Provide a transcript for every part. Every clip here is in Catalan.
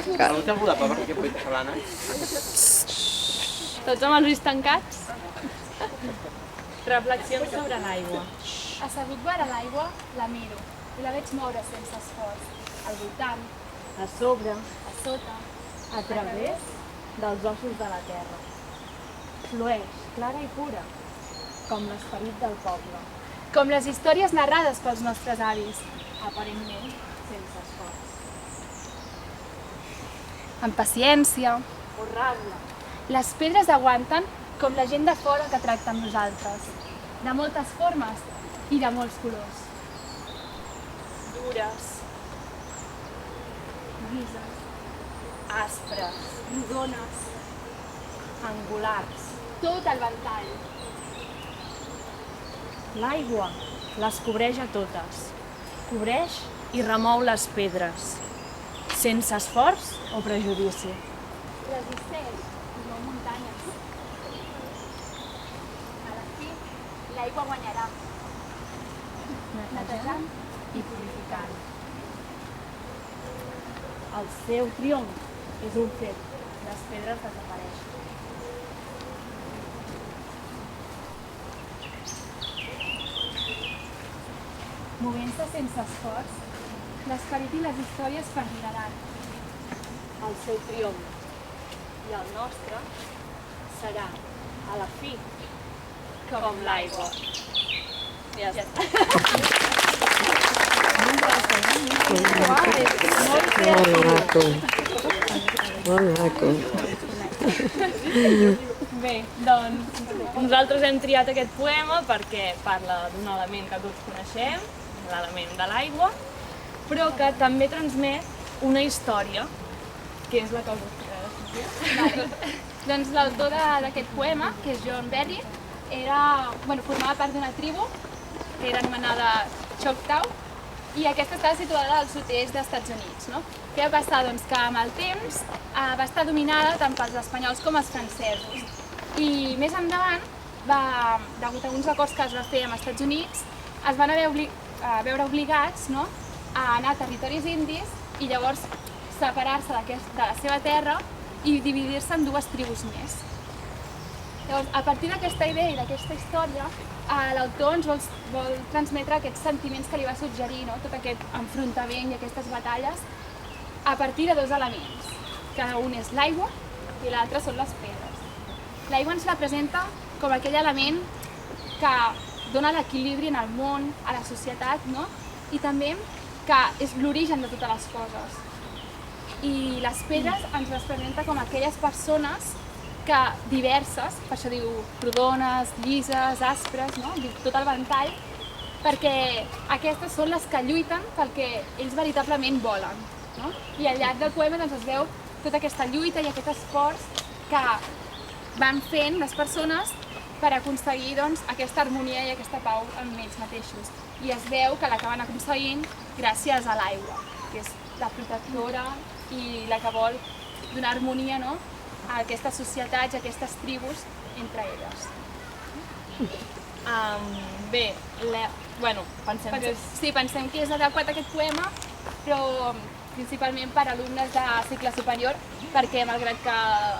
Pregunta algú de poble que pugui parlar, no? Tots amb els ulls tancats. Reflexions sobre l'aigua. Assegut vora l'aigua, la miro i la veig moure sense esforç, al voltant, A sobre, a sota, a través dels ossos de la terra. Flueix, clara i pura, com l'esperit del poble. com les històries narrades pels nostres avis, Aparentment, sense esforç. amb paciència. O ràbia. Les pedres aguanten com la gent de fora que tracta amb nosaltres, de moltes formes i de molts colors. Dures, Grises, aspres, rodones, angulars. tot el ventall. L'aigua les cobreix a totes. Cobreix i remou les pedres, sense esforç o prejudici. Resisteix i mou muntanyes. A la fi, l'aigua guanyarà, netejant i purificant. El seu triomf és un fet, les pedres desapareixen. movent-se sense esforç, l'esperit i les històries perduraran. El seu triomf i el nostre serà, a la fi, com l'aigua. Ja està. Molt maco. Bé, doncs nosaltres hem triat aquest poema perquè parla d'un element que tots coneixem, l'element de l'aigua, però que també transmet una història, que és la que us explicaré. Doncs l'autor d'aquest poema, que és John Berry, formava part d'una tribu que era anomenada Choctaw, i aquesta estava situada al sud-est dels Estats Units. No? Què va passar? Doncs que amb el temps va estar dominada tant pels espanyols com els francesos. I més endavant, degut a uns acords que es va fer amb els Estats Units, es van veure obligats, no?, a anar a territoris indis i llavors separar-se de la seva terra i dividir-se en dues tribus més. Llavors, a partir d'aquesta idea i d'aquesta història, l'autor ens vol transmetre aquests sentiments que li va suggerir, no?, tot aquest enfrontament i aquestes batalles, a partir de dos elements, que un és l'aigua i l'altre són les pedres. L'aigua ens la presenta com aquell element que dona l'equilibri en el món, a la societat, no? I també que és l'origen de totes les coses. I les pedres ens les presenta com aquelles persones que diverses, per això diu rodones, llises, aspres, no? Diu tot el ventall, perquè aquestes són les que lluiten pel que ells veritablement volen. No? I al llarg del poema doncs, es veu tota aquesta lluita i aquest esforç que van fent les persones per aconseguir doncs, aquesta harmonia i aquesta pau amb ells mateixos. I es veu que l'acaben aconseguint gràcies a l'aigua, que és la protectora i la que vol donar harmonia, no?, a aquestes societats, a aquestes tribus entre elles. Pensem que és adequat aquest poema, però principalment per a alumnes de cicle superior, perquè malgrat que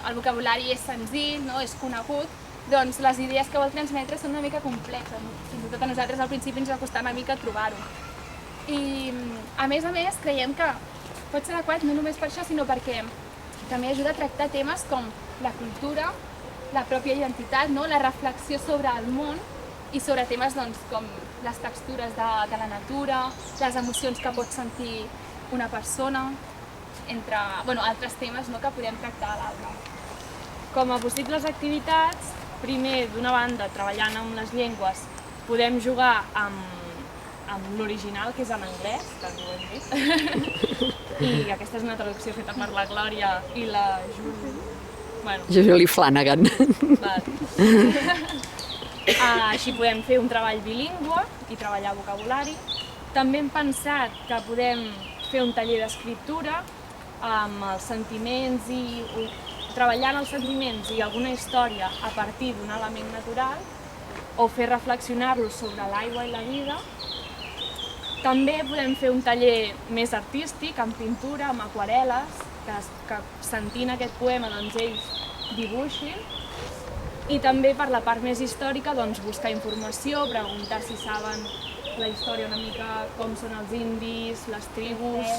el vocabulari és senzill, no, és conegut, doncs les idees que vol transmetre són una mica complexes. Fins i tot a nosaltres al principi ens va costar una mica trobar-ho. I a més, creiem que pot ser adequat no només per això, sinó perquè també ajuda a tractar temes com la cultura, la pròpia identitat, no? La reflexió sobre el món i sobre temes doncs, com les textures de la natura, les emocions que pot sentir una persona, entre altres temes, no?, que podem tractar a l'aula. Com a possibles activitats, primer, d'una banda, treballant amb les llengües, podem jugar amb l'original, que és en anglès, que no ho hem dit, i aquesta és una traducció feta per la Glòria i la Julie Flanagan. Així podem fer un treball bilingüe i treballar vocabulari. També hem pensat que podem fer un taller d'escriptura amb els sentiments i treballant els sentiments i alguna història a partir d'un element natural o fer reflexionar-los sobre l'aigua i la vida. També podem fer un taller més artístic, amb pintura, amb aquarel·les, que sentint aquest poema doncs, ells dibuixin, i també per la part més històrica doncs, buscar informació, preguntar si saben la història una mica, com són els indis, les tribus,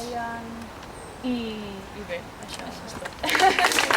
i bé, això és tot.